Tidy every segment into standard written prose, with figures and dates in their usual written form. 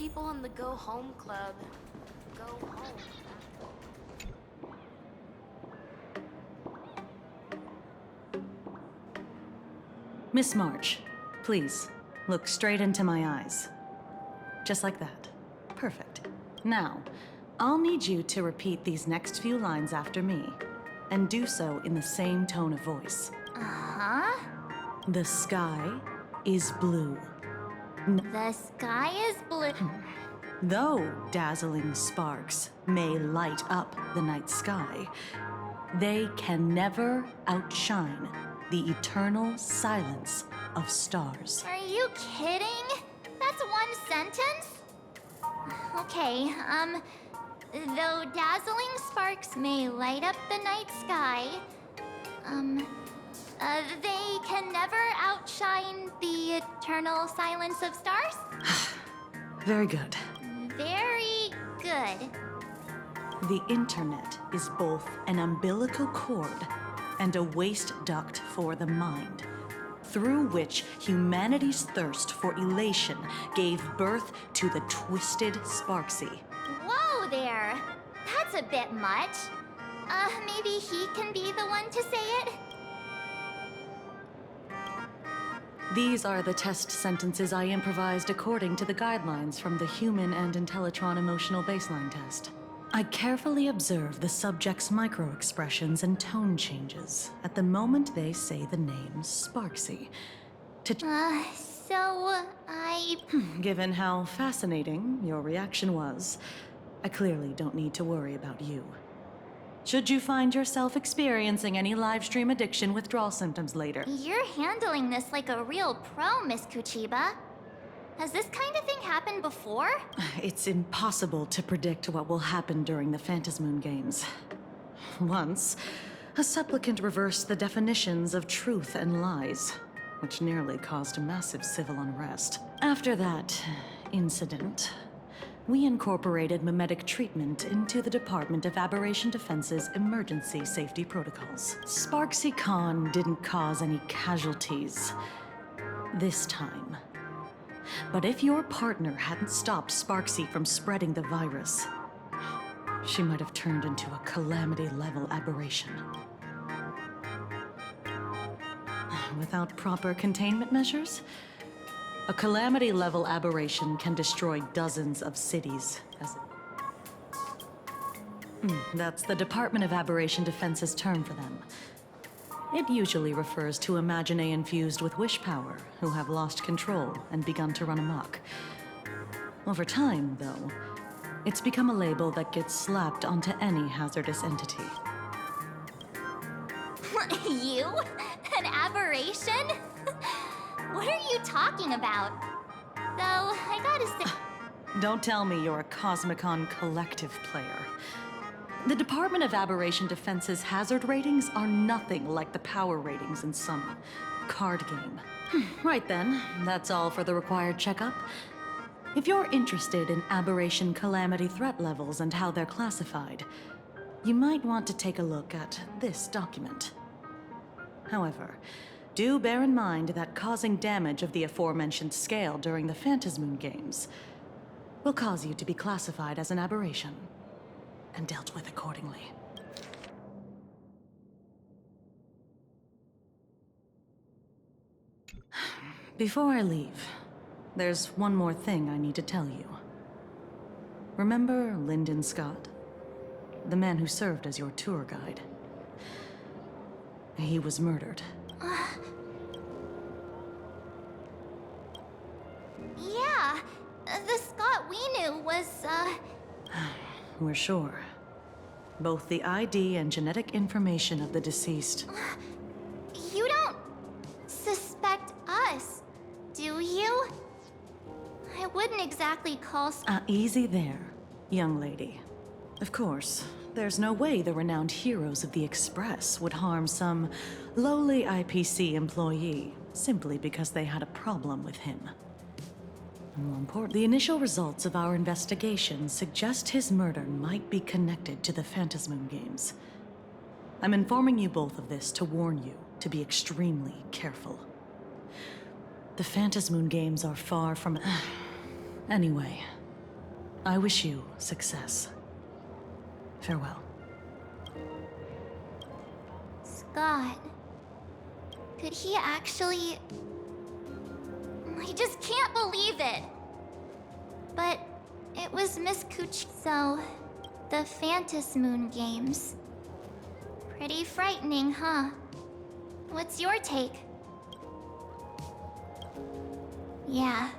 people in the Go Home Club go home. Miss March, please, look straight into my eyes. Just like that. Perfect. Now, I'll need you to repeat these next few lines after me, and do so in the same tone of voice. Uh-huh. The sky is blue. The sky is blue. Though dazzling sparks may light up the night sky, they can never outshine the eternal silence of stars. Are you kidding? That's one sentence? Okay, though dazzling sparks may light up the night sky, they can never outshine the eternal silence of stars? Very good. Very good. The internet is both an umbilical cord and a waste duct for the mind, through which humanity's thirst for elation gave birth to the twisted Sparksy. Whoa there! That's a bit much. Maybe he can be the one to say it? These are the test sentences I improvised according to the guidelines from the Human and Intellitron Emotional Baseline Test. I carefully observe the subject's micro-expressions and tone changes at the moment they say the name Sparksy. Given how fascinating your reaction was, I clearly don't need to worry about you. Should you find yourself experiencing any livestream addiction withdrawal symptoms later? You're handling this like a real pro, Miss Kuchiba. Has this kind of thing happened before? It's impossible to predict what will happen during the Phantasmoon Games. Once, a supplicant reversed the definitions of truth and lies, which nearly caused massive civil unrest. After that incident, we incorporated mimetic treatment into the Department of Aberration Defense's emergency safety protocols. Sparksy Khan didn't cause any casualties this time. But if your partner hadn't stopped Sparksy from spreading the virus, she might have turned into a calamity-level aberration. Without proper containment measures, a calamity-level aberration can destroy dozens of cities. That's the Department of Aberration Defense's term for them. It usually refers to Imaginae infused with wish power who have lost control and begun to run amok. Over time, though, it's become a label that gets slapped onto any hazardous entity. You? An aberration? What are you talking about? Though, I gotta say... Don't tell me you're a Cosmicon collective player. The Department of Aberration Defense's hazard ratings are nothing like the power ratings in some card game. Right then, that's all for the required checkup. If you're interested in aberration calamity threat levels and how they're classified, you might want to take a look at this document. However, do bear in mind that causing damage of the aforementioned scale during the Phantasmoon Games will cause you to be classified as an aberration and dealt with accordingly. Before I leave, there's one more thing I need to tell you. Remember Lyndon Scott? The man who served as your tour guide. He was murdered. Yeah, the Scott we knew was, We're sure. Both the ID and genetic information of the deceased. You don't suspect us, do you? I wouldn't exactly call Easy there, young lady. Of course, there's no way the renowned heroes of the Express would harm some lowly IPC employee simply because they had a problem with him. More important, the initial results of our investigation suggest his murder might be connected to the Phantasmoon Games. I'm informing you both of this to warn you to be extremely careful. The Phantasmoon Games are far from... Anyway, I wish you success. Farewell. Scott. Could he actually... I just can't believe it! But it was Miss Kuch... So, the Phantasmoon games. Pretty frightening, huh? What's your take? Yeah.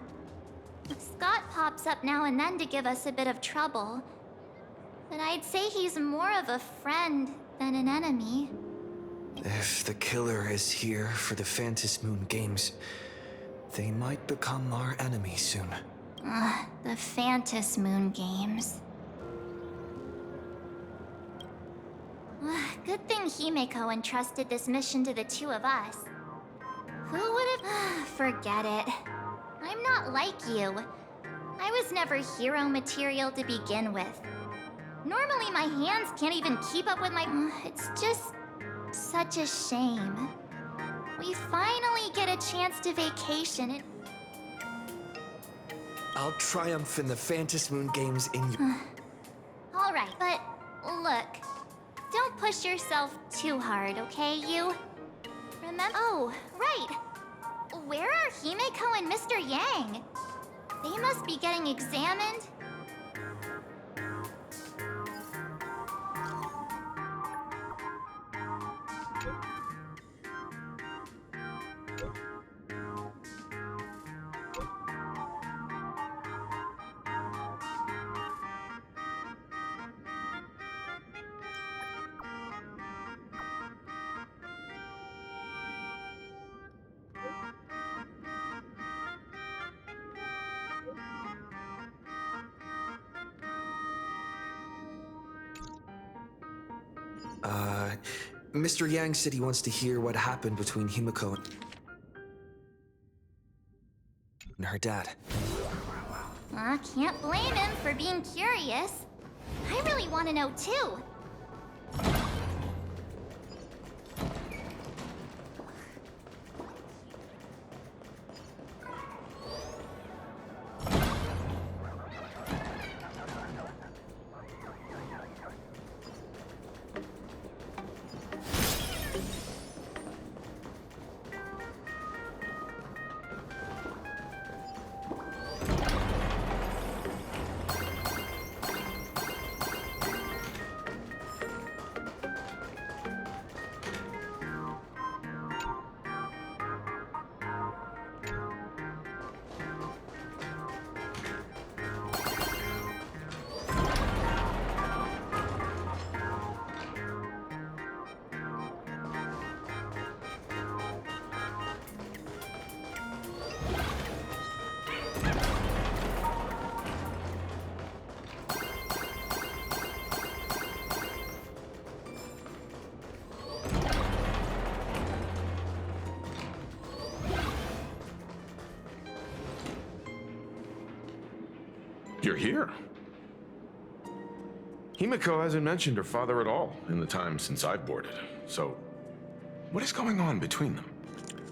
Scott pops up now and then to give us a bit of trouble. But I'd say he's more of a friend than an enemy. If the killer is here for the Phantasmoon games, they might become our enemy soon. The Phantasmoon games. Good thing Himeko entrusted this mission to the two of us. Who would have... Forget it. I'm not like you. I was never hero material to begin with. Normally my hands can't even keep up with my... It's just such a shame. We finally get a chance to vacation and... I'll triumph in the Phantasmoon games in you. Alright, but look. Don't push yourself too hard, okay, you? Remember... Oh, right. Where are Himeko and Mr. Yang? They must be getting examined. Mr. Yang said he wants to hear what happened between Himeko and her dad. Can't blame him for being curious. I really want to know too. You're here. Himeko hasn't mentioned her father at all in the time since I've boarded. So, what is going on between them?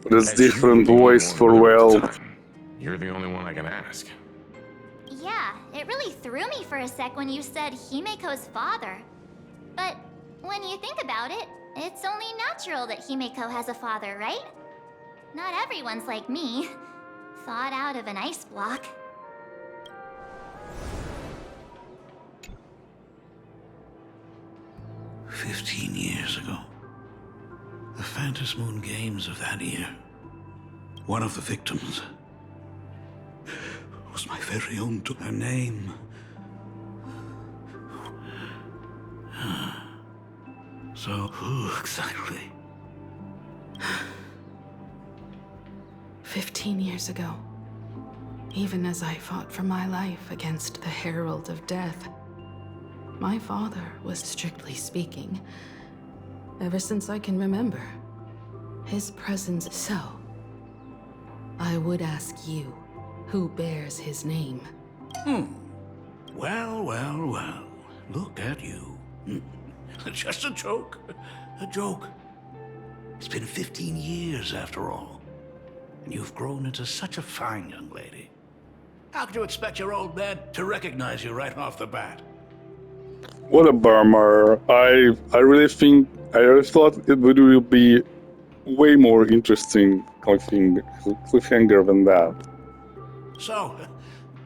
There's As you different were the voice only for one at the Well. time, you're the only one I can ask. Yeah, it really threw me for a sec when you said Himeko's father. But when you think about it, it's only natural that Himeko has a father, right? Not everyone's like me, thawed out of an ice block. "15 years ago. The Phantasmoon games of that year. One of the victims was my very own her name. So, who exactly? 15 years ago, even as I fought for my life against the Herald of Death, my father was, strictly speaking, ever since I can remember, his presence. So, I would ask you, who bears his name? Well, well, well. Look at you. Just a joke. A joke. It's been 15 years after all. And you've grown into such a fine young lady. How could you expect your old man to recognize you right off the bat? What a bummer. I really think I always thought it would be way more interesting cliffhanger than that. So,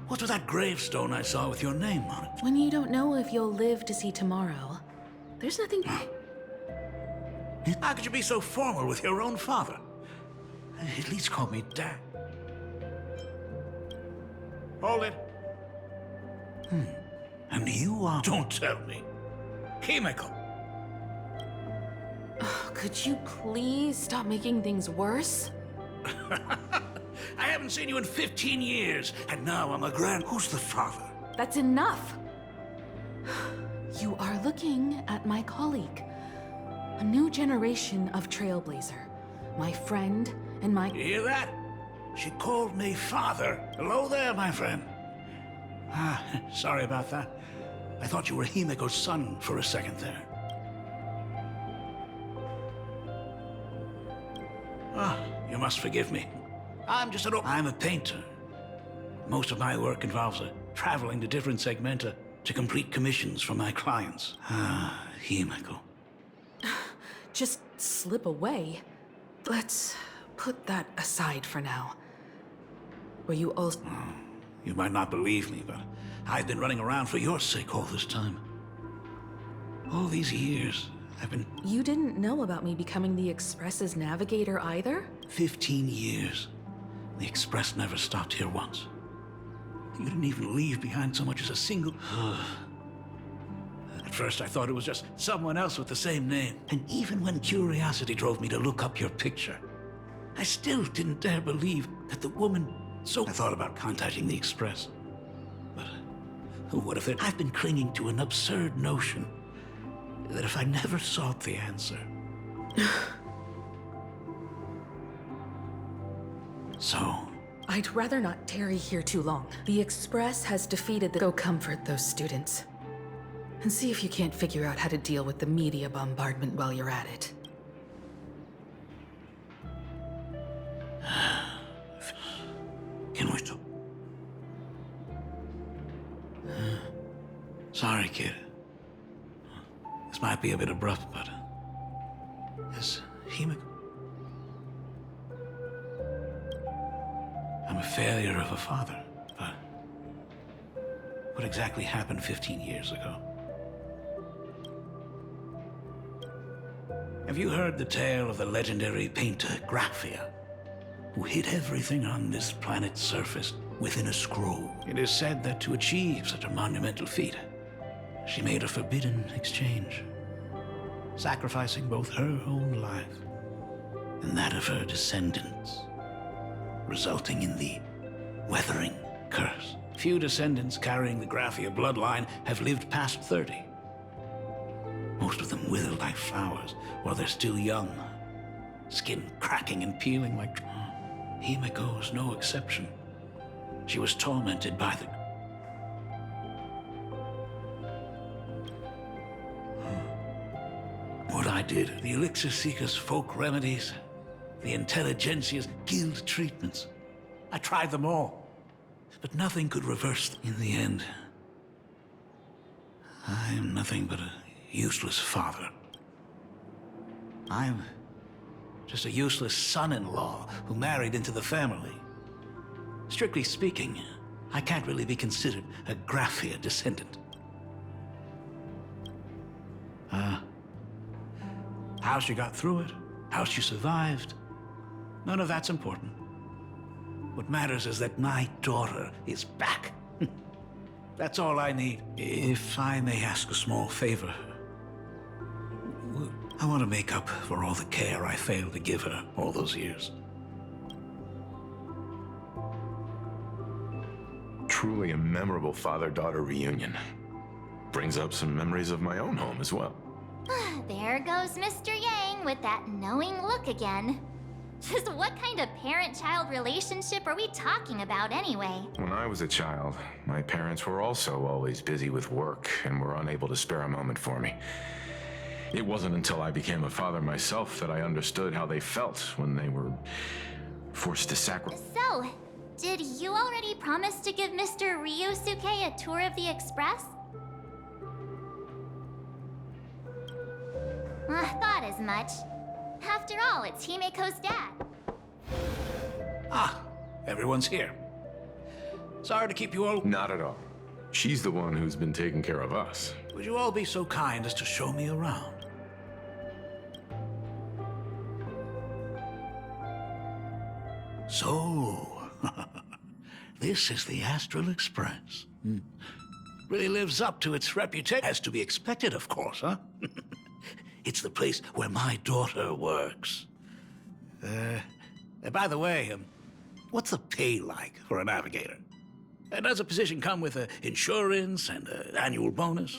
what's with that gravestone I saw with your name on it? When you don't know if you'll live to see tomorrow, there's nothing. How could you be so formal with your own father? At least call me Dad. Hold it. And you are... Don't tell me. Himeko. Could you please stop making things worse? I haven't seen you in 15 years, and now I'm a grand... Who's the father? That's enough. You are looking at my colleague. A new generation of trailblazer. My friend and my... You hear that? She called me father. Hello there, my friend. Sorry about that. I thought you were Himeko's son for a second there. You must forgive me. I'm a painter. Most of my work involves traveling to different segmenta to complete commissions for my clients. Himeko. Just slip away. Let's put that aside for now. Were you also... You might not believe me, but I've been running around for your sake all this time. All these years, I've been... You didn't know about me becoming the Express's navigator either? 15 years. The Express never stopped here once. You didn't even leave behind so much as a single... At first I thought it was just someone else with the same name. And even when curiosity drove me to look up your picture, I still didn't dare believe that the woman... So I thought about contacting the Express. But what if I've been clinging to an absurd notion that if I never sought the answer... So... I'd rather not tarry here too long. The Express has defeated the... Go comfort those students. And see if you can't figure out how to deal with the media bombardment while you're at it. Can we talk? Sorry, kid. This might be a bit abrupt, but... Is Himeko... I'm a failure of a father, but... What exactly happened 15 years ago? Have you heard the tale of the legendary painter Graphia, who hid everything on this planet's surface within a scroll? It is said that to achieve such a monumental feat, she made a forbidden exchange, sacrificing both her own life and that of her descendants, resulting in the Weathering Curse. Few descendants carrying the Graphia bloodline have lived past 30. Most of them wither like flowers while they're still young, skin cracking and peeling like... Himeko was no exception. She was tormented by the... What I did, the Elixir Seekers' folk remedies, the Intelligentsia's guild treatments. I tried them all, but nothing could reverse them. In the end, I am nothing but a useless father. I'm just a useless son-in-law who married into the family. Strictly speaking, I can't really be considered a Graphia descendant. How she got through it, how she survived, none of that's important. What matters is that my daughter is back. That's all I need. If I may ask a small favor, I want to make up for all the care I failed to give her all those years. Truly a memorable father-daughter reunion. Brings up some memories of my own home as well. There goes Mr. Yang with that knowing look again. Just what kind of parent-child relationship are we talking about anyway? When I was a child, my parents were also always busy with work and were unable to spare a moment for me. It wasn't until I became a father myself that I understood how they felt when they were forced to sacrifice. So, Did you already promise to give Mr. Ryusuke a tour of the Express? I thought as much. After all, it's Himeko's dad. Ah, everyone's here. Sorry to keep you all... Not at all. She's the one who's been taking care of us. Would you all be so kind as to show me around? So, this is the Astral Express. Really lives up to its reputation. As to be expected, of course, huh? It's the place where my daughter works. By the way, what's the pay like for a navigator? Does a position come with insurance and an annual bonus?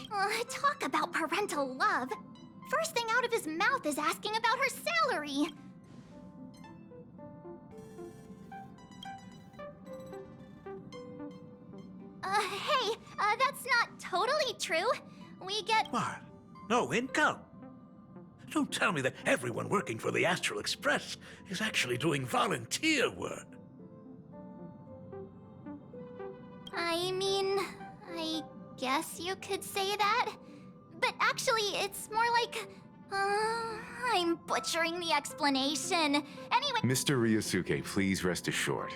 Talk about parental love. First thing out of his mouth is asking about her salary. Hey, that's not totally true. We get... What? No income? Don't tell me that everyone working for the Astral Express is actually doing volunteer work. I mean, I guess you could say that. But actually, it's more like... I'm butchering the explanation. Anyway... Mr. Ryusuke, please rest assured.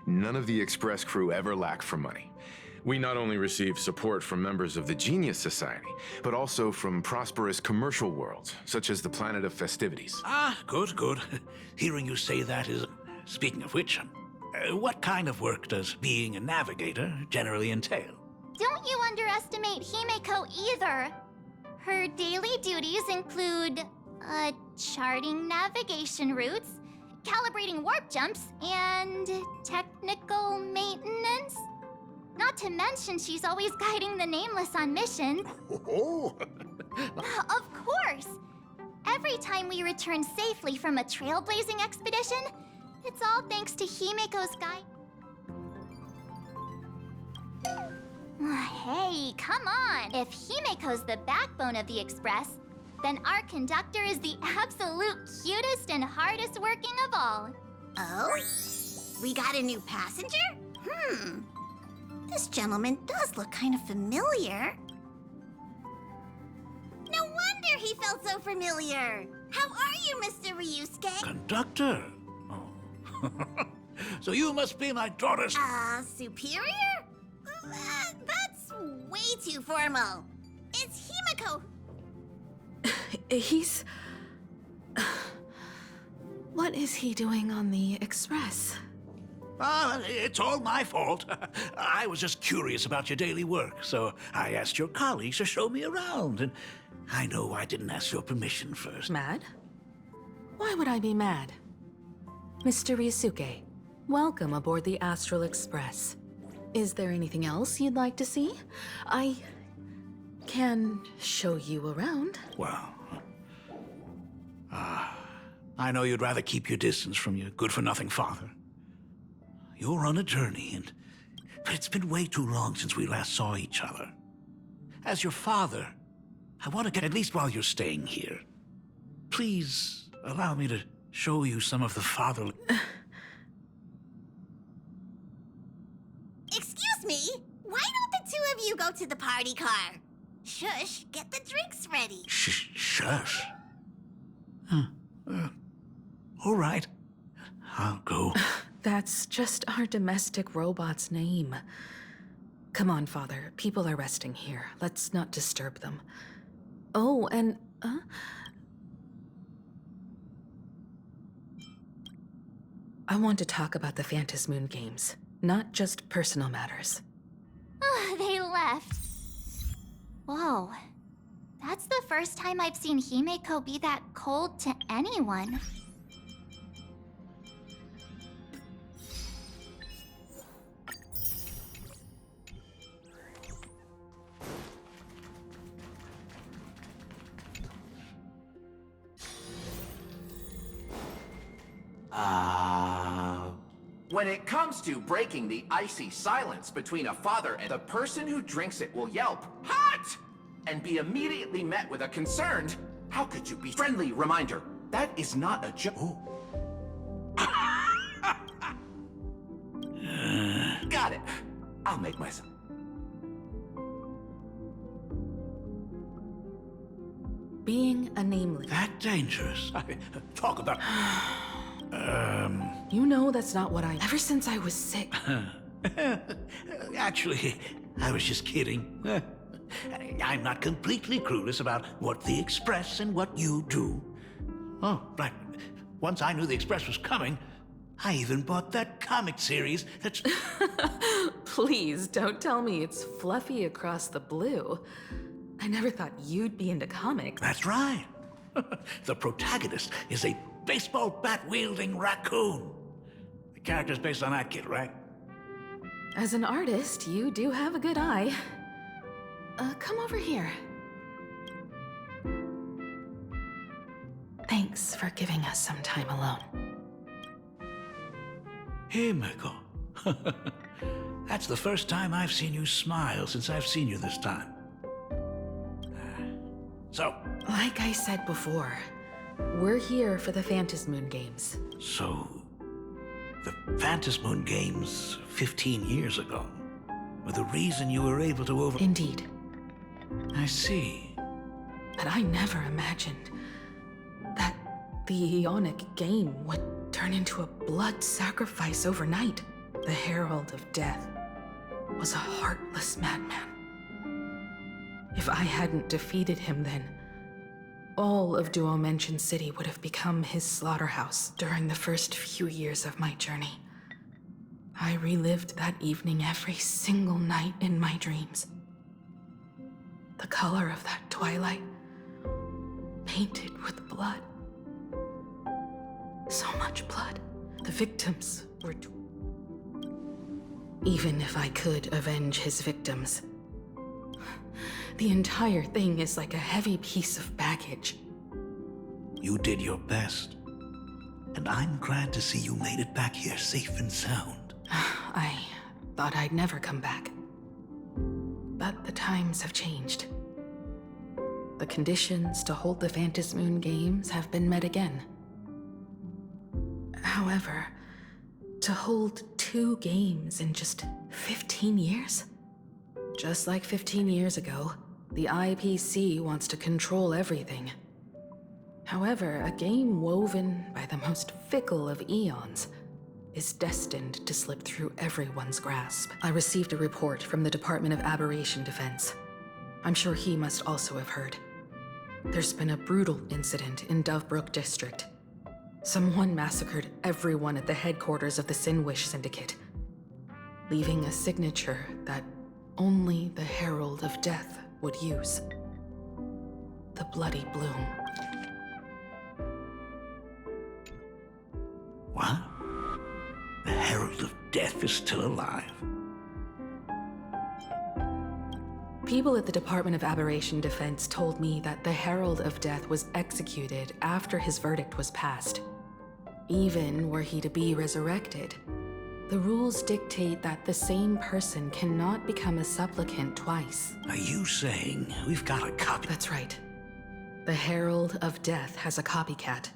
None of the Express crew ever lack for money. We not only receive support from members of the Genius Society, but also from prosperous commercial worlds, such as the Planet of Festivities. Ah, good, good. Hearing you say that is... Speaking of which, what kind of work does being a navigator generally entail? Don't you underestimate Himeko either. Her daily duties include, charting navigation routes, calibrating warp jumps, and technical maintenance. Not to mention she's always guiding the Nameless on missions. Oh! Of course! Every time we return safely from a trailblazing expedition, it's all thanks to Himeko's guide. Hey, come on! If Himeko's the backbone of the Express, then our conductor is the absolute cutest and hardest working of all. Oh? We got a new passenger? This gentleman does look kind of familiar. No wonder he felt so familiar. How are you, Mr. Ryusuke? Conductor? Oh. So you must be my daughter's... Superior? That's way too formal. It's Himeko. He's... What is he doing on the Express? It's all my fault. I was just curious about your daily work, so I asked your colleagues to show me around, and I know I didn't ask your permission first. Mad? Why would I be mad? Mr. Ryusuke, welcome aboard the Astral Express. Is there anything else you'd like to see? I can show you around. Well, I know you'd rather keep your distance from your good-for-nothing father. You're on a journey, but it's been way too long since we last saw each other. As your father, I want to get, at least while you're staying here, please allow me to show you some of the fatherly... Excuse me? Why don't the two of you go to the party car? Shush, get the drinks ready. Shush. All right. I'll go. That's just our domestic robot's name. Come on, Father. People are resting here. Let's not disturb them. Oh, and... I want to talk about the Phantasmoon games, not just personal matters. They left. Whoa. That's the first time I've seen Himeko be that cold to anyone. When it comes to breaking the icy silence between a father and the person who drinks it will yelp, "Hot!" and be immediately met with a concerned, "How could you be?" Friendly reminder, that is not a joke. I'll make myself. Being a nameless. That dangerous? Talk about... You know that's not what I... Ever since I was sick. Actually, I was just kidding. I'm not completely clueless about what the Express and what you do. Oh, right. Once I knew the Express was coming, I even bought that comic series that's... Please, don't tell me it's fluffy across the blue. I never thought you'd be into comics. That's right. The protagonist is a baseball bat-wielding raccoon. The character's based on that kid, right? As an artist, you do have a good eye. Come over here. Thanks for giving us some time alone. Himeko. That's the first time I've seen you smile since I've seen you this time. So... Like I said before, we're here for the Phantasmoon Games. So... the Phantasmoon Games 15 years ago were the reason you were able to over... Indeed. I see. But I never imagined that the Ionic game would turn into a blood sacrifice overnight. The Herald of Death was a heartless madman. If I hadn't defeated him then, all of Duomension City would have become his slaughterhouse during the first few years of my journey. I relived that evening every single night in my dreams. The color of that twilight, painted with blood. So much blood. The victims were... Even if I could avenge his victims, the entire thing is like a heavy piece of baggage. You did your best. And I'm glad to see you made it back here safe and sound. I thought I'd never come back. But the times have changed. The conditions to hold the Phantasmoon Games have been met again. However, to hold 2 games in just 15 years? Just like 15 years ago, the IPC wants to control everything. However, a game woven by the most fickle of eons is destined to slip through everyone's grasp. I received a report from the Department of Aberration Defense. I'm sure he must also have heard. There's been a brutal incident in Dovebrook District. Someone massacred everyone at the headquarters of the Sinwish Syndicate, leaving a signature that only the Herald of Death would use. The Bloody Bloom. What? The Herald of Death is still alive? People at the Department of Aberration Defense told me that the Herald of Death was executed after his verdict was passed. Even were he to be resurrected, the rules dictate that the same person cannot become a supplicant twice. Are you saying we've got a copy? That's right. The Herald of Death has a copycat.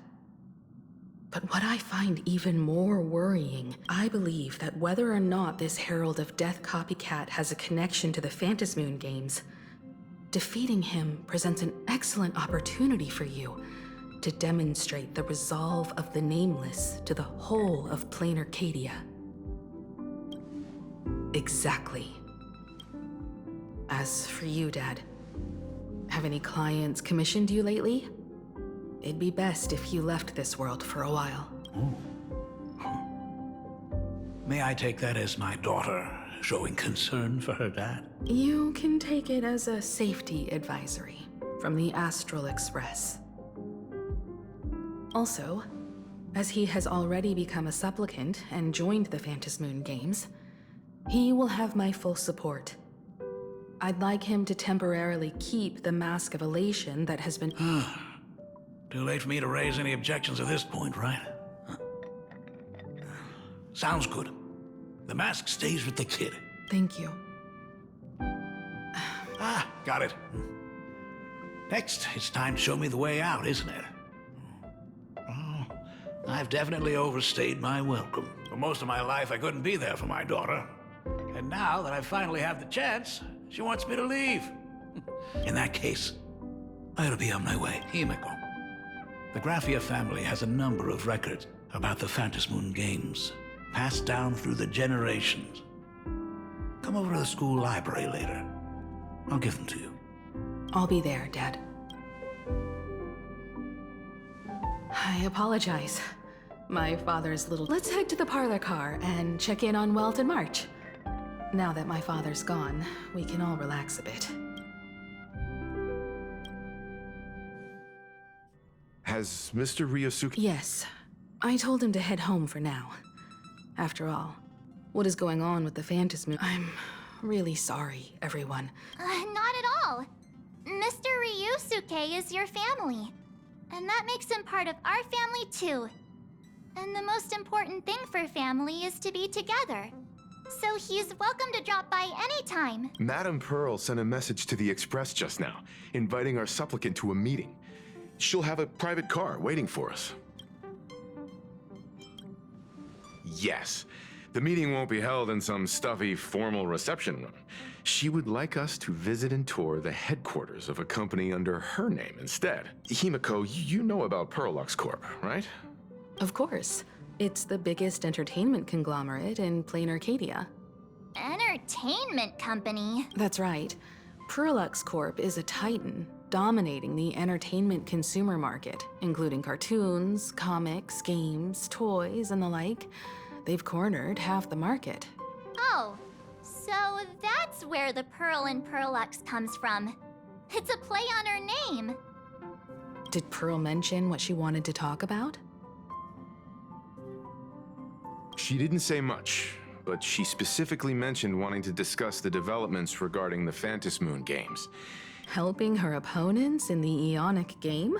But what I find even more worrying, I believe that whether or not this Herald of Death copycat has a connection to the Phantasmoon Games, defeating him presents an excellent opportunity for you to demonstrate the resolve of the Nameless to the whole of Plain Arcadia. Exactly. As for you, Dad, have any clients commissioned you lately? It'd be best if you left this world for a while. May I take that as my daughter showing concern for her dad? You can take it as a safety advisory from the Astral Express. Also, as he has already become a supplicant and joined the Phantasmoon Games, he will have my full support. I'd like him to temporarily keep the Mask of Elation that has been... Too late for me to raise any objections at this point, right? Sounds good. The mask stays with the kid. Thank you. Got it. Next, it's time to show me the way out, isn't it? Oh, I've definitely overstayed my welcome. For most of my life, I couldn't be there for my daughter. And now that I finally have the chance, she wants me to leave. In that case, I ought to be on my way. Himeko. The Graphia family has a number of records about the Phantasmoon games, passed down through the generations. Come over to the school library later. I'll give them to you. I'll be there, Dad. I apologize. My father's little... Let's head to the parlor car and check in on Welt and March. Now that my father's gone, we can all relax a bit. Has Mr. Ryosuke... Yes. I told him to head home for now. After all, what is going on with the Phantasmoon? I'm really sorry, everyone. Not at all. Mr. Ryusuke is your family. And that makes him part of our family too. And the most important thing for family is to be together. So he's welcome to drop by anytime. Madame Pearl sent a message to the Express just now, inviting our supplicant to a meeting. She'll have a private car waiting for us. Yes, the meeting won't be held in some stuffy, formal reception room. She would like us to visit and tour the headquarters of a company under her name instead. Himeko, you know about Pearluxe Corp, right? Of course. It's the biggest entertainment conglomerate in plain Arcadia. Entertainment company? That's right. Pearluxe Corp is a titan, dominating the entertainment consumer market, including cartoons, comics, games, toys, and the like. They've cornered half the market. Oh, so that's where the Pearl in Pearlux comes from. It's a play on her name. Did Pearl mention what she wanted to talk about? She didn't say much, but she specifically mentioned wanting to discuss the developments regarding the Phantasmoon games. Helping her opponents in the Eonic game?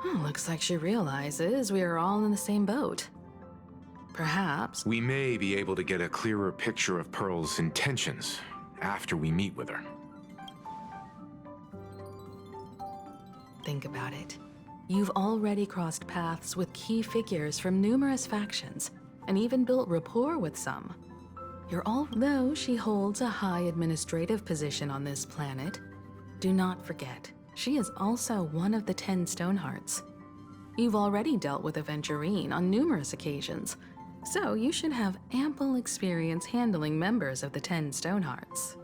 Oh, looks like she realizes we are all in the same boat. Perhaps... We may be able to get a clearer picture of Pearl's intentions after we meet with her. Think about it. You've already crossed paths with key figures from numerous factions, and even built rapport with some. Though she holds a high administrative position on this planet, do not forget, she is also one of the 10 Stonehearts. You've already dealt with Aventurine on numerous occasions, so you should have ample experience handling members of the 10 Stonehearts.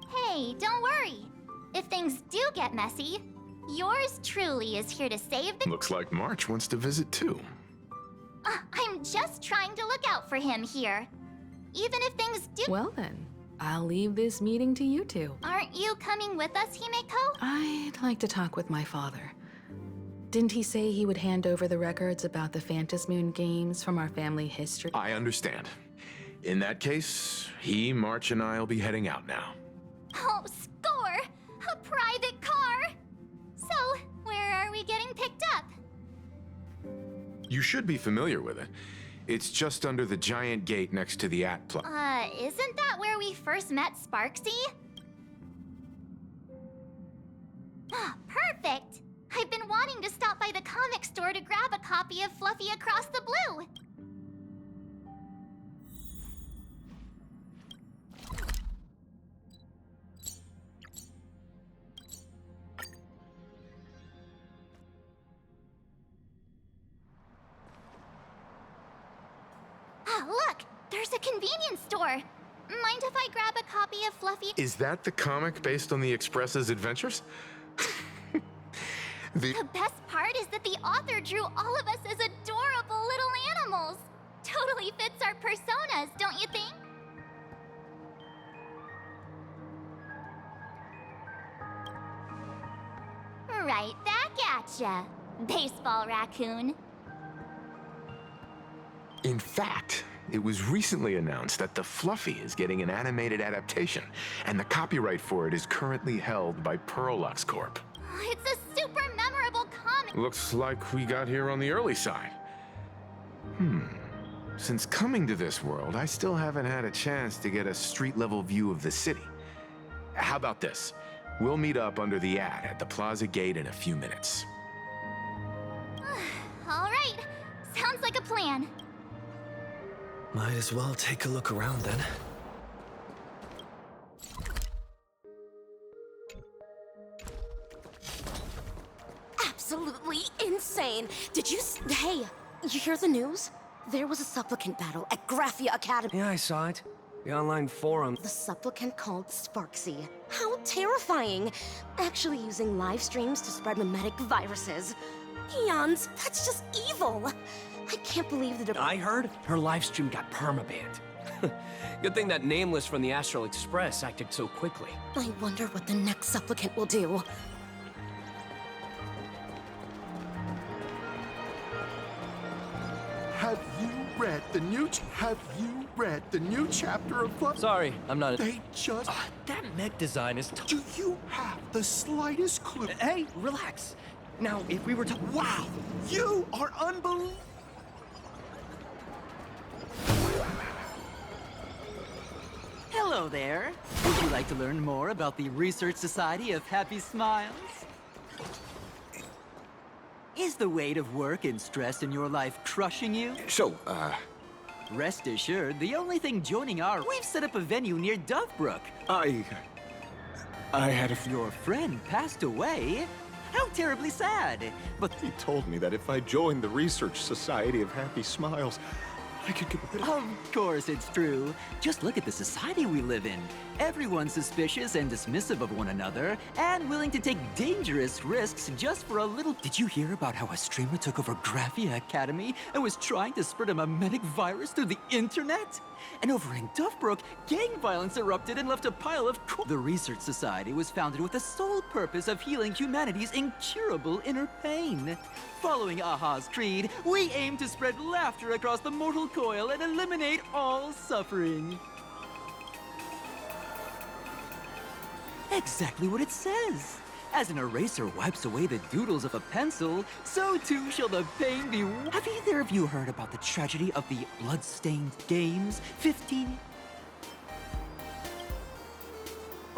Hey, don't worry. If things do get messy, yours truly is here to save the... Looks like March wants to visit too. I'm just trying to look out for him here. Even if things do... Well then, I'll leave this meeting to you two. Aren't you coming with us, Himeko? I'd like to talk with my father. Didn't he say he would hand over the records about the Phantasmoon games from our family history? I understand. In that case, he, March, and I'll be heading out now. Oh, score! A private car! So, where are we getting picked up? You should be familiar with it. It's just under the giant gate next to the Isn't that where we first met Sparksy? Ah, perfect! I've been wanting to stop by the comic store to grab a copy of Fluffy Across the Blue. Ah, look! There's a convenience store! Mind if I grab a copy of Fluffy? Is that the comic based on the Express's adventures? The best part is that the author drew all of us as adorable little animals. Totally fits our personas, don't you think? Right back at ya, baseball raccoon. In fact, it was recently announced that the Fluffy is getting an animated adaptation, and the copyright for it is currently held by Pearluxe Corp. It's a super memorable comic. Looks like we got here on the early side. Since coming to this world, I still haven't had a chance to get a street-level view of the city. How about this? We'll meet up under the ad at the Plaza Gate in a few minutes. All right, sounds like a plan. Might as well take a look around then. absolutely insane. Did you Hey, you hear the news? There was a supplicant battle at Graphia Academy. Yeah, I saw it. The online forum. The supplicant called Sparksy. How terrifying! Actually using live streams to spread mimetic viruses. Eons, that's just evil. I can't believe that. I heard her livestream got permabanned. Good thing that Nameless from the Astral Express acted so quickly. I wonder what the next supplicant will do. Have you read the new chapter of Sorry, I'm not. They just. That mech design is. Do you have the slightest clue? Hey, relax. Now, if we were to. Wow! You are unbelievable! Hello there. Would you like to learn more about the Research Society of Happy Smiles? Is the weight of work and stress in your life crushing you? So, Rest assured, the only thing joining our... We've set up a venue near Dovebrook. I had a... Your friend passed away? How terribly sad. But He told me that if I joined the Research Society of Happy Smiles, I could get rid of... of course it's true. Just look at the society we live in. Everyone's suspicious and dismissive of one another, and willing to take dangerous risks just for a little... Did you hear about how a streamer took over Graphia Academy and was trying to spread a mimetic virus through the internet? And over in Dovebrook, gang violence erupted and left a pile of... The Research Society was founded with the sole purpose of healing humanity's incurable inner pain. Following Aha's creed, we aim to spread laughter across the mortal coil and eliminate all suffering. Exactly what it says. As an eraser wipes away the doodles of a pencil, so too shall the pain be... Have either of you heard about the tragedy of the blood-stained games? 15...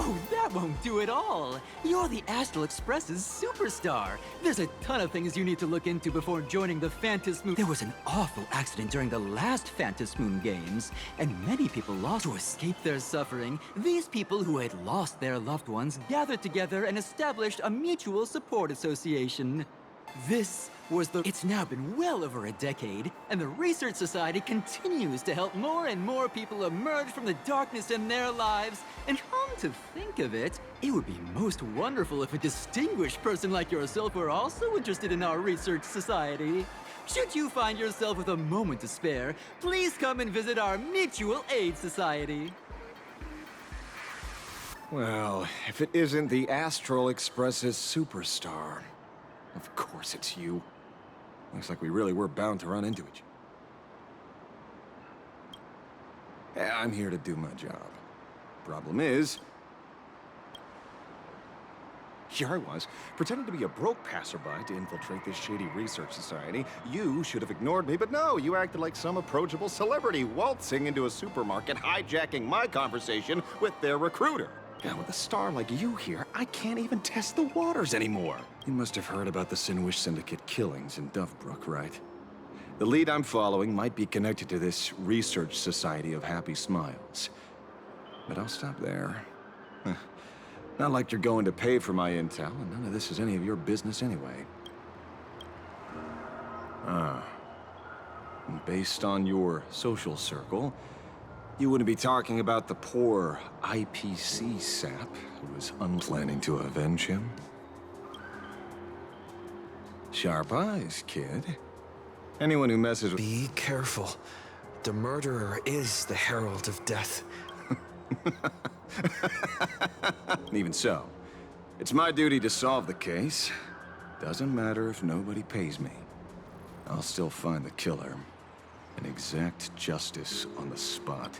Oh, that won't do it all. You're the Astral Express's superstar. There's a ton of things you need to look into before joining the Phantasmoon. There was an awful accident during the last Phantasmoon games, and many people lost to escape their suffering. These people who had lost their loved ones gathered together and established a mutual support association. This was the... It's now been well over a decade, and the Research Society continues to help more and more people emerge from the darkness in their lives. And come to think of it, it would be most wonderful if a distinguished person like yourself were also interested in our Research Society. Should you find yourself with a moment to spare, please come and visit our Mutual Aid Society. Well, if it isn't the Astral Express's superstar. Of course it's you. Looks like we really were bound to run into each other. Yeah, I'm here to do my job. Problem is... Here I was, pretending to be a broke passerby to infiltrate this shady research society. You should have ignored me, but no, you acted like some approachable celebrity waltzing into a supermarket, hijacking my conversation with their recruiter. Now, with a star like you here, I can't even test the waters anymore. You must have heard about the Sinwish Syndicate killings in Dovebrook, right? The lead I'm following might be connected to this Research Society of Happy Smiles. But I'll stop there. Not like you're going to pay for my intel, and none of this is any of your business anyway. Based on your social circle, you wouldn't be talking about the poor IPC sap who was unplanning to avenge him? Sharp eyes, kid. Anyone who messes with... Be careful. The murderer is the Herald of Death. Even so, it's my duty to solve the case. Doesn't matter if nobody pays me. I'll still find the killer and exact justice on the spot.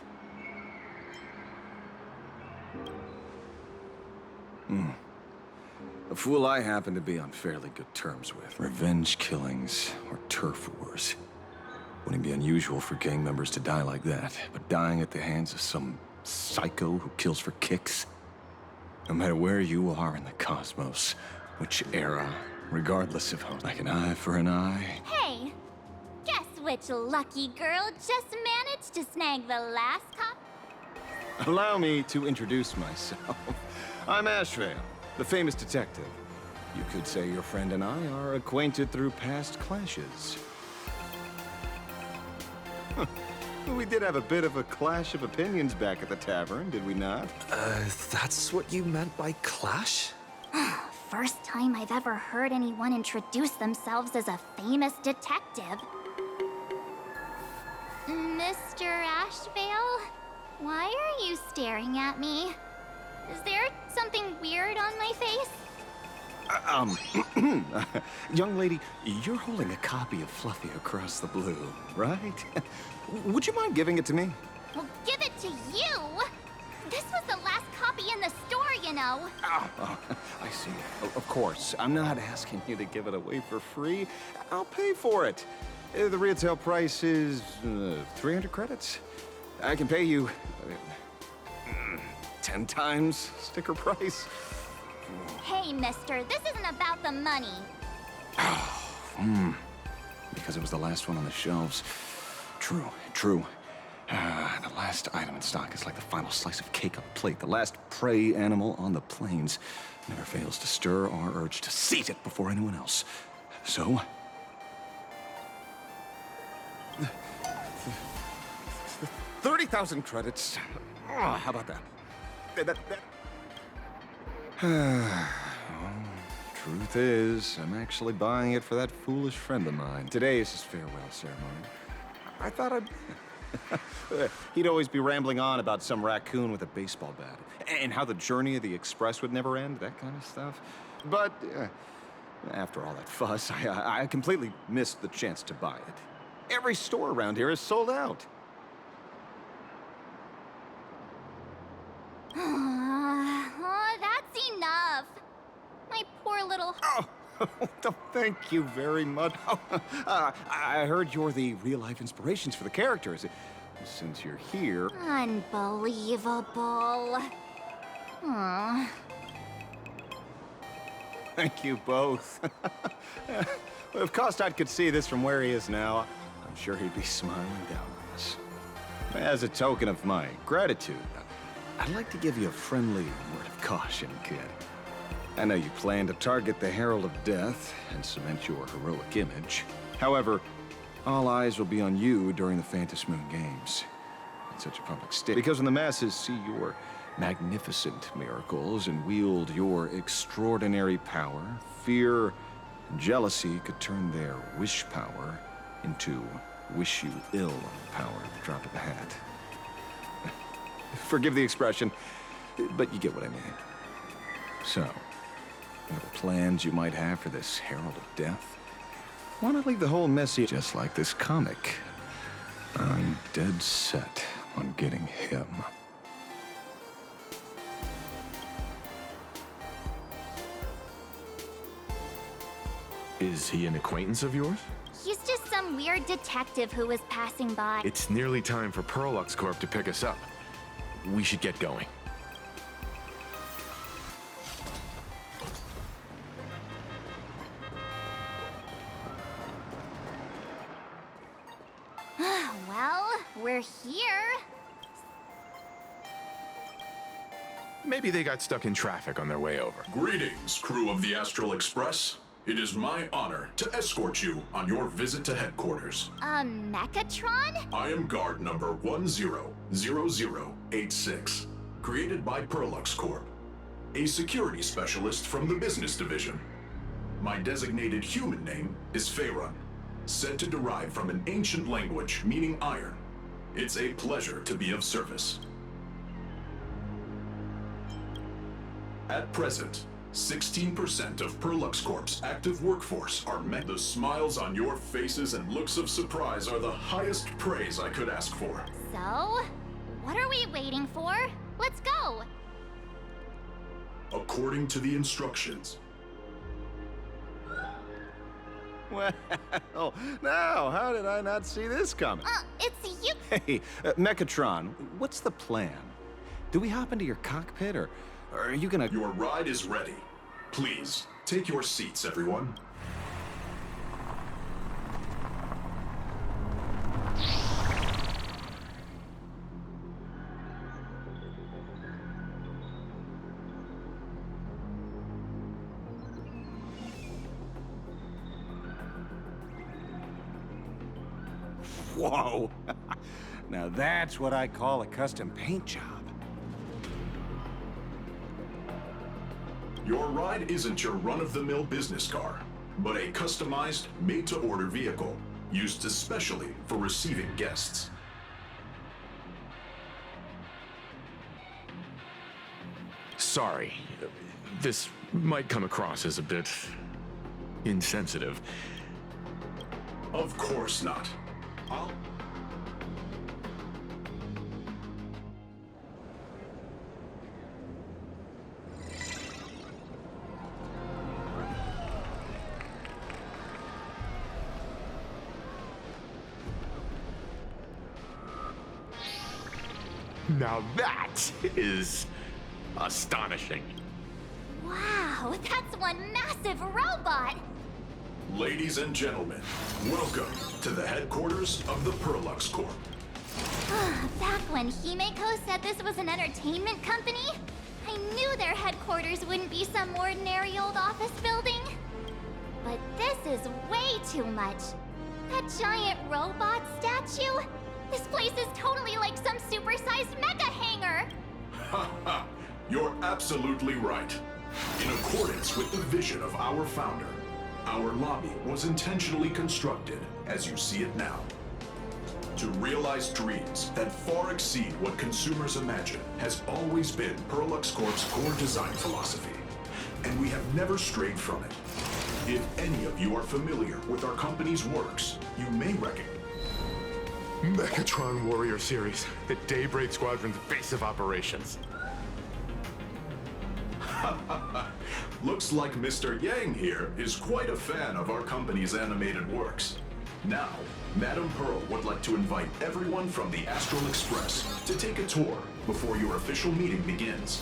A fool I happen to be on fairly good terms with. Revenge killings or turf wars. Wouldn't be unusual for gang members to die like that, but dying at the hands of some psycho who kills for kicks? No matter where you are in the cosmos, which era, regardless of how, like an eye for an eye. Hey, guess which lucky girl just managed to snag the last cop? Allow me to introduce myself. I'm Ashvale, the famous detective. You could say your friend and I are acquainted through past clashes. We did have a bit of a clash of opinions back at the tavern, did we not? That's what you meant by clash? First time I've ever heard anyone introduce themselves as a famous detective. Mr. Ashvale? Why are you staring at me? Is there something weird on my face? Young lady, you're holding a copy of Fluffy Across the Blue, right? Would you mind giving it to me? Well, give it to you! This was the last copy in the store, you know. Oh, I see. Of course, I'm not asking you to give it away for free. I'll pay for it. The retail price is 300 credits. I can pay you 10 times sticker price. Hey, mister, this isn't about the money. Because it was the last one on the shelves. True. The last item in stock is like the final slice of cake on the plate. The last prey animal on the plains never fails to stir our urge to seize it before anyone else. So... 30,000 credits. How about that? Truth is, I'm actually buying it for that foolish friend of mine. Today is his farewell ceremony. I thought I'd... He'd always be rambling on about some raccoon with a baseball bat, and how the journey of the Express would never end, that kind of stuff. But after all that fuss, I completely missed the chance to buy it. Every store around here is sold out. That's enough. My poor little... Oh, thank you very much. I heard you're the real-life inspirations for the characters. Since you're here... Unbelievable. Aww. Thank you both. If Kostad could see this from where he is now, I'm sure he'd be smiling down on us. As a token of my gratitude, I'd like to give you a friendly word of caution, kid. I know you plan to target the Herald of Death and cement your heroic image. However, all eyes will be on you during the Phantom Moon Games. In such a public state. Because when the masses see your magnificent miracles and wield your extraordinary power, fear and jealousy could turn their wish power into wish you ill power at the drop of a hat. Forgive the expression, but you get what I mean. So, whatever plans you might have for this Herald of Death, why not leave the whole messy just like this comic? I'm dead set on getting him. Is he an acquaintance of yours? He's just some weird detective who was passing by. It's nearly time for Pearluxe Corp to pick us up. We should get going. Well, we're here. Maybe they got stuck in traffic on their way over. Greetings, crew of the Astral Express. It is my honor to escort you on your visit to headquarters. Mechatron? I am guard number 100086, created by Pearluxe Corp, a security specialist from the business division. My designated human name is Faerun, said to derive from an ancient language meaning iron. It's a pleasure to be of service. At present, 16% of Pearluxe Corp's active workforce are met. The smiles on your faces and looks of surprise are the highest praise I could ask for. So, what are we waiting for? Let's go! According to the instructions. Well, now, how did I not see this coming? It's you! Hey, Mechatron, what's the plan? Do we hop into your cockpit, or are you gonna... Your ride is ready. Please, take your seats, everyone. Whoa! Now that's what I call a custom paint job. Your ride isn't your run-of-the-mill business car, but a customized, made-to-order vehicle, used especially for receiving guests. Sorry. This might come across as a bit insensitive. Of course not. Now that is astonishing. Wow, that's one massive robot! Ladies and gentlemen, welcome to the headquarters of the Pearluxe Corp. Back when Himeko said this was an entertainment company, I knew their headquarters wouldn't be some ordinary old office building. But this is way too much. That giant robot statue? This place is totally like some supersized mecha hangar! Ha ha! You're absolutely right. In accordance with the vision of our founder, our lobby was intentionally constructed as you see it now. To realize dreams that far exceed what consumers imagine has always been Pearluxe Corp's core design philosophy, and we have never strayed from it. If any of you are familiar with our company's works, you may recognize Mechatron Warrior Series, the Daybreak Squadron's base of operations. Looks like Mr. Yang here is quite a fan of our company's animated works. Now, Madame Pearl would like to invite everyone from the Astral Express to take a tour before your official meeting begins.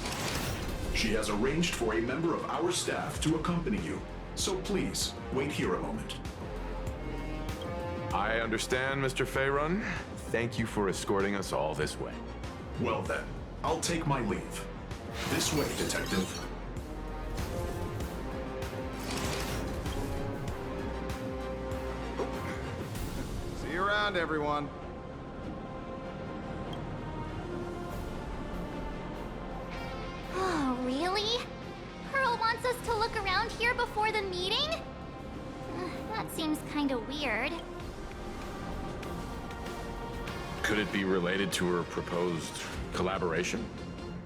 She has arranged for a member of our staff to accompany you, so please, wait here a moment. I understand, Mr. Faerun. Thank you for escorting us all this way. Well then, I'll take my leave. This way, Detective. See you around, everyone. Oh, really? Pearl wants us to look around here before the meeting? That seems kinda weird. Could it be related to her proposed collaboration?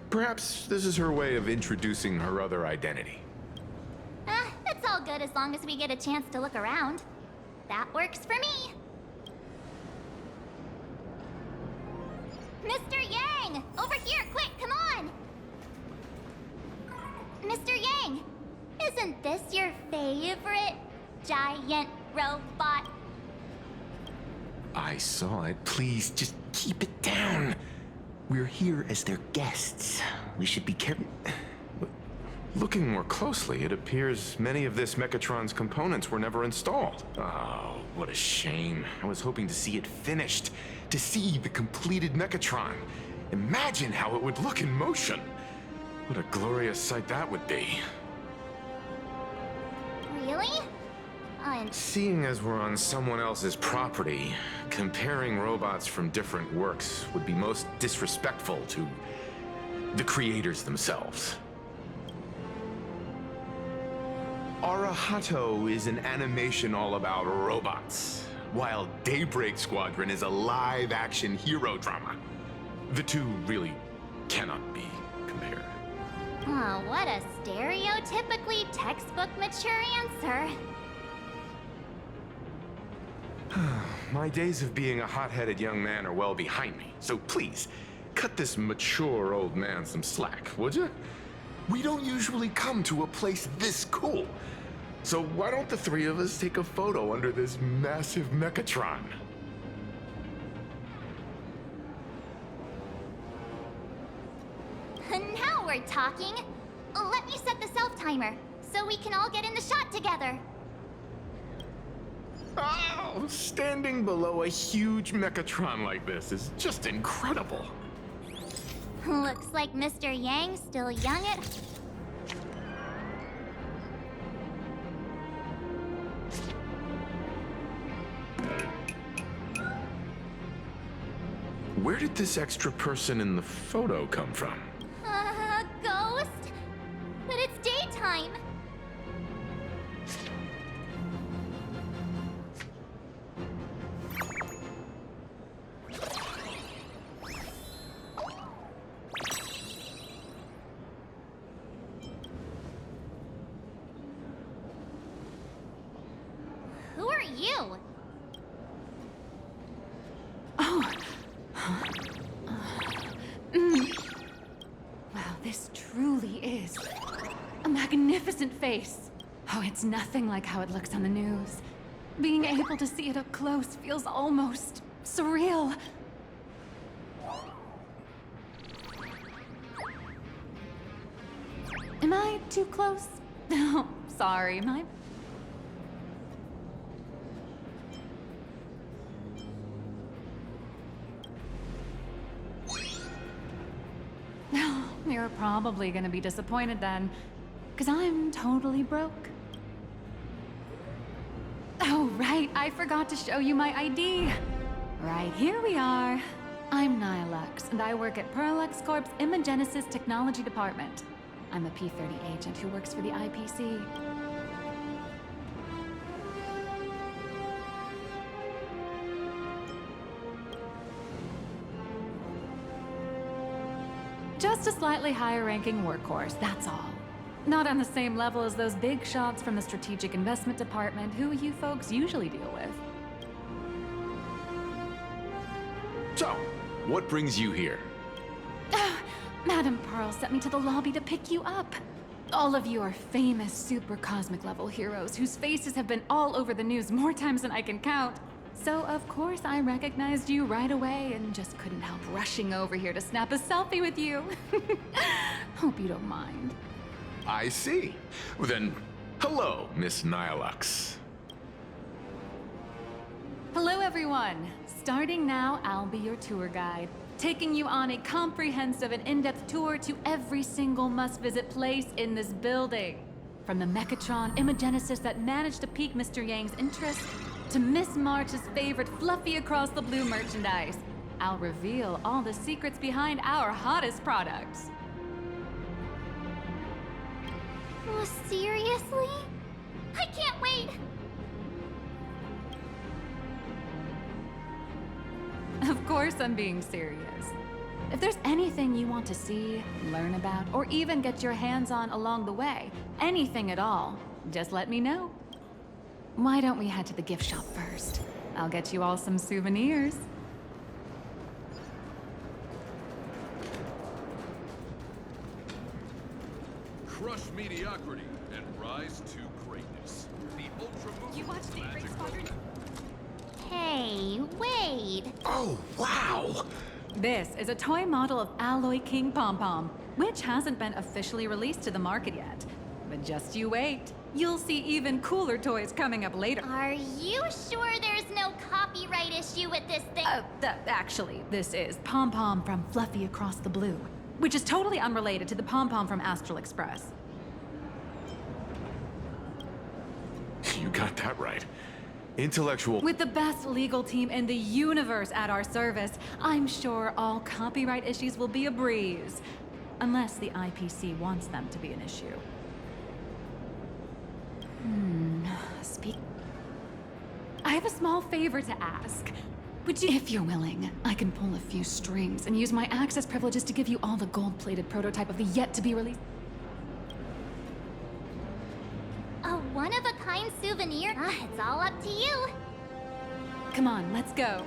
Perhaps this is her way of introducing her other identity. It's all good as long as we get a chance to look around. That works for me. Mr. Yang! Over here, quick, come on! Mr. Yang, isn't this your favorite giant robot? I saw it. Please, just keep it down. We're here as their guests. We should be careful. Looking more closely, it appears many of this Mechatron's components were never installed. Oh, what a shame. I was hoping to see it finished, to see the completed Mechatron. Imagine how it would look in motion. What a glorious sight that would be. Really? Seeing as we're on someone else's property, comparing robots from different works would be most disrespectful to the creators themselves. Arahato is an animation all about robots, while Daybreak Squadron is a live-action hero drama. The two really cannot be compared. Oh, what a stereotypically textbook mature answer. My days of being a hot-headed young man are well behind me, so please, cut this mature old man some slack, would you? We don't usually come to a place this cool, so why don't the three of us take a photo under this massive Mechatron? Now we're talking. Let me set the self-timer, so we can all get in the shot together. Oh, standing below a huge Mechatron like this is just incredible. Looks like Mr. Yang's still young at... Where did this extra person in the photo come from? Ghost? But it's daytime. Who are you? Oh. Wow, this truly is a magnificent face. Oh, it's nothing like how it looks on the news. Being able to see it up close feels almost surreal. Am I too close? Oh, sorry, my... You're probably gonna be disappointed then, because I'm totally broke. Oh, right, I forgot to show you my ID. Right, here we are. I'm Nihilux, and I work at Pearluxe Corp's Imagenesis Technology Department. I'm a P-30 agent who works for the IPC. Just a slightly higher-ranking workhorse, that's all. Not on the same level as those big shots from the Strategic Investment Department who you folks usually deal with. So, what brings you here? Madam Pearl sent me to the lobby to pick you up. All of you are famous super cosmic level heroes whose faces have been all over the news more times than I can count. So of course I recognized you right away and just couldn't help rushing over here to snap a selfie with you. Hope you don't mind. I see. Well, then, hello, Miss Nihilux. Hello everyone. Starting now, I'll be your tour guide, taking you on a comprehensive and in-depth tour to every single must-visit place in this building. From the Mechatron Imagenesis that managed to pique Mr. Yang's interest, to Miss March's favorite fluffy across the blue merchandise. I'll reveal all the secrets behind our hottest products. Oh, seriously? I can't wait! Of course I'm being serious. If there's anything you want to see, learn about, or even get your hands on along the way, anything at all, just let me know. Why don't we head to the gift shop first? I'll get you all some souvenirs. Crush mediocrity and rise to greatness. The ultra You watch Daybreak Squadron? Hey, Wade. Oh, wow! This is a toy model of Alloy King Pom Pom, which hasn't been officially released to the market yet. But just you wait. You'll see even cooler toys coming up later. Are you sure there's no copyright issue with this thing? Actually, this is Pom Pom from Fluffy Across the Blue, which is totally unrelated to the Pom Pom from Astral Express. You got that right. Intellectual... With the best legal team in the universe at our service, I'm sure all copyright issues will be a breeze. Unless the IPC wants them to be an issue. I have a small favor to ask. Would you, if you're willing, I can pull a few strings and use my access privileges to give you all the gold-plated prototype of the yet-to-be-released... A one-of-a-kind souvenir? It's all up to you. Come on, let's go.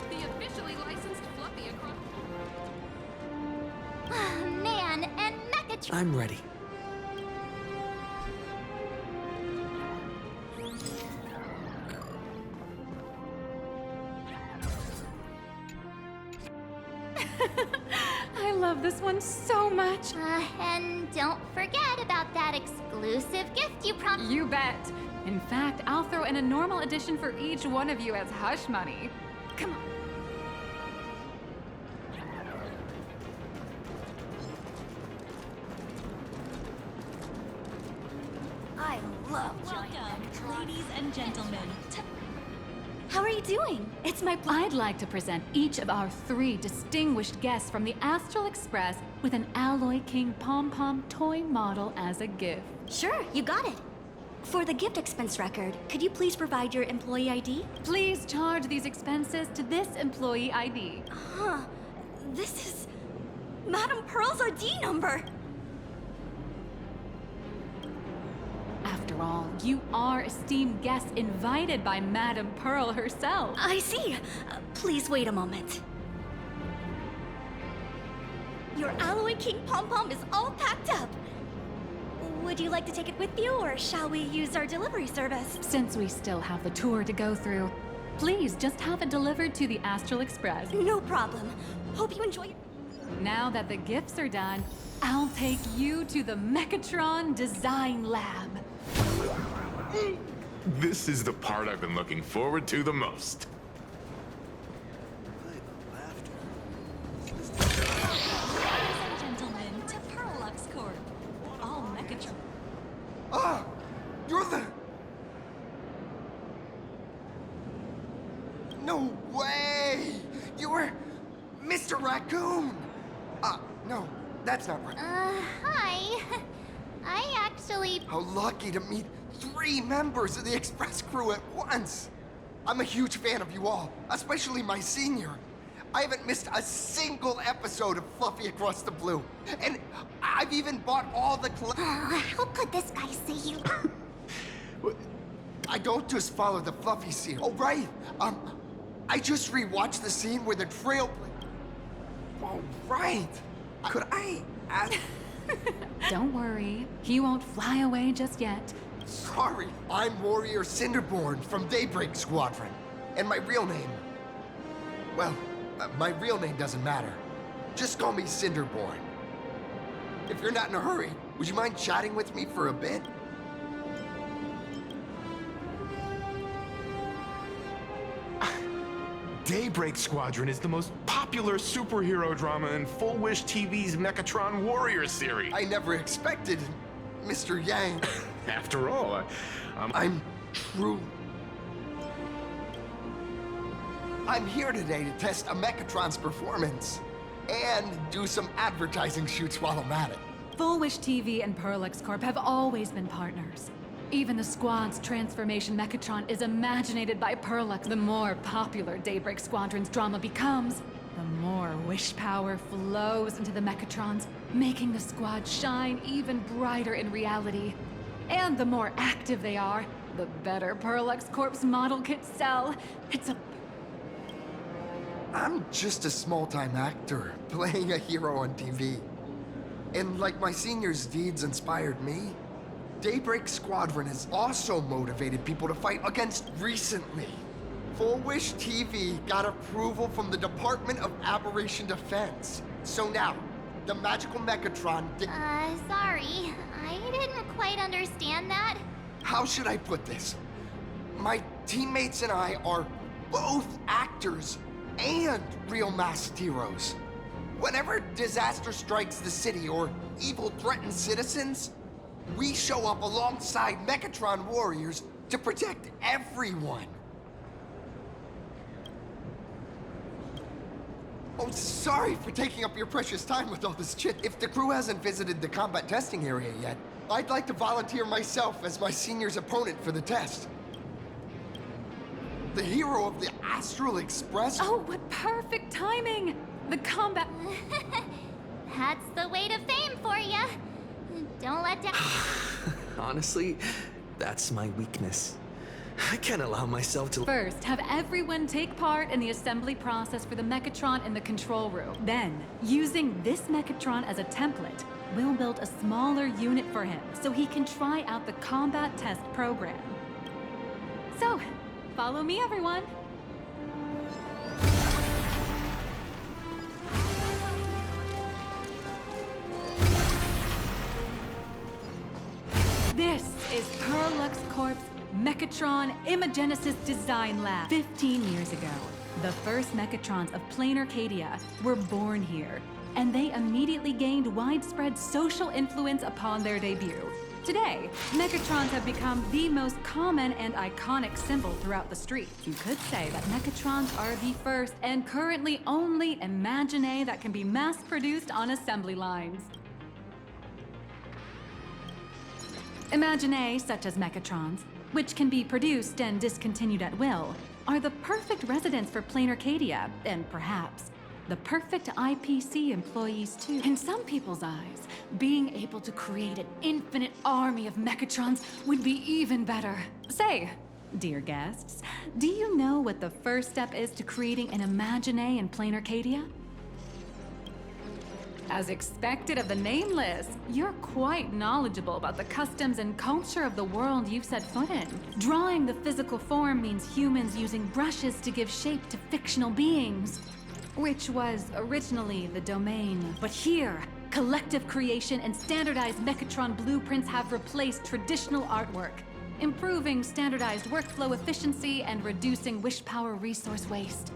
The officially licensed Fluffy across... Man, and Mechatron... I'm ready. I love this one so much. And don't forget about that exclusive gift you promised. You bet. In fact, I'll throw in a normal edition for each one of you as hush money. Come on. I love giant Welcome, ladies and gentlemen. How are you doing? It's my I'd like to present each of our 3 distinguished guests from the Astral Express with an Alloy King pom-pom toy model as a gift. Sure, you got it. For the gift expense record, could you please provide your employee ID? Please charge these expenses to this employee ID. Huh. This is Madame Pearl's ID number. After all, you are esteemed guests invited by Madame Pearl herself. I see. Please wait a moment. Your Alloy King pom-pom is all packed up. Would you like to take it with you, or shall we use our delivery service? Since we still have the tour to go through, please just have it delivered to the Astral Express. No problem. Hope you enjoy. Now that the gifts are done, I'll take you to the Mechatron Design Lab. This is the part I've been looking forward to the most. Ladies and gentlemen, to Pearluxe Corp. All Mechatron. Ah! You're the... No way! You were Mr. Raccoon! No, that's not right. Hi. I actually... How lucky to meet 3 members of the Express crew at once! I'm a huge fan of you all, especially my senior. I haven't missed a single episode of Fluffy Across the Blue. And I've even bought all the how could this guy see you? I don't just follow the Fluffy scene. Oh, right. I just rewatched the scene where the trail... Oh, right. Could I ask... Don't worry, he won't fly away just yet. Sorry, I'm Warrior Cinderborn from Daybreak Squadron. And my real name... Well, my real name doesn't matter. Just call me Cinderborn. If you're not in a hurry, would you mind chatting with me for a bit? Daybreak Squadron is the most popular superhero drama in Full Wish TV's Mechatron Warrior series. I never expected Mr. Yang. After all, I'm true. I'm here today to test a Mechatron's performance and do some advertising shoots while I'm at it. Full Wish TV and Pearluxe Corp have always been partners. Even the squad's transformation Mechatron is imaginated by Pearluxe. The more popular Daybreak Squadron's drama becomes, the more wish power flows into the Mechatrons, making the squad shine even brighter in reality. And the more active they are, the better Pearluxe Corp's model kits sell. I'm just a small-time actor, playing a hero on TV. And like my senior's deeds inspired me, Daybreak Squadron has also motivated people to fight against recently. Full Wish TV got approval from the Department of Aberration Defense. So now, the magical Mechatron... Sorry. I didn't quite understand that. How should I put this? My teammates and I are both actors and real masked heroes. Whenever disaster strikes the city or evil threatens citizens, we show up alongside Mechatron warriors to protect everyone. Oh, sorry for taking up your precious time with all this chit. If the crew hasn't visited the combat testing area yet, I'd like to volunteer myself as my senior's opponent for the test. The hero of the Astral Express? Oh, what perfect timing! The combat... That's the weight of fame for ya. Don't let down... Honestly, that's my weakness. I can't allow myself to... First, have everyone take part in the assembly process for the Mechatron in the control room. Then, using this Mechatron as a template, we'll build a smaller unit for him so he can try out the combat test program. So, follow me, everyone. This is Pearluxe Corp's Mechatron Imagenesis Design Lab. 15 years ago, the first Mechatrons of plain Arcadia were born here, and they immediately gained widespread social influence upon their debut. Today, Mechatrons have become the most common and iconic symbol throughout the streets. You could say that Mechatrons are the first and currently only Imagine that can be mass-produced on assembly lines. Imagine such as Mechatrons, which can be produced and discontinued at will, are the perfect residents for Plain Arcadia, and perhaps the perfect IPC employees too. In some people's eyes, being able to create an infinite army of Mechatrons would be even better. Say, dear guests, do you know what the first step is to creating an Imagine in Plain Arcadia? As expected of the Nameless, you're quite knowledgeable about the customs and culture of the world you've set foot in. Drawing the physical form means humans using brushes to give shape to fictional beings, which was originally the domain. But here, collective creation and standardized Mechatron blueprints have replaced traditional artwork, improving standardized workflow efficiency and reducing wish power resource waste.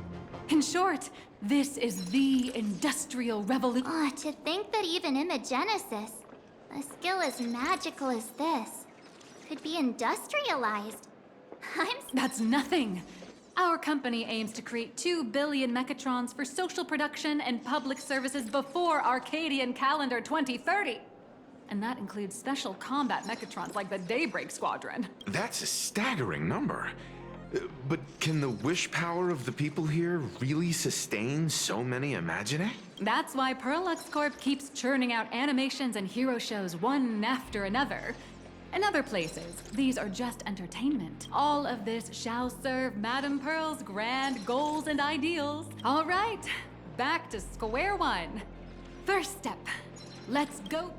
In short, this is the industrial revolution. Oh, to think that even Imagenesis, a skill as magical as this, could be industrialized. That's nothing. Our company aims to create 2 billion Mechatrons for social production and public services before Arcadian calendar 2030. And that includes special combat Mechatrons like the Daybreak Squadron. That's a staggering number. But can the wish power of the people here really sustain so many Imagine? That's why Pearluxe Corp keeps churning out animations and hero shows one after another. In other places, these are just entertainment. All of this shall serve Madame Pearl's grand goals and ideals. All right, back to square one. First step, let's go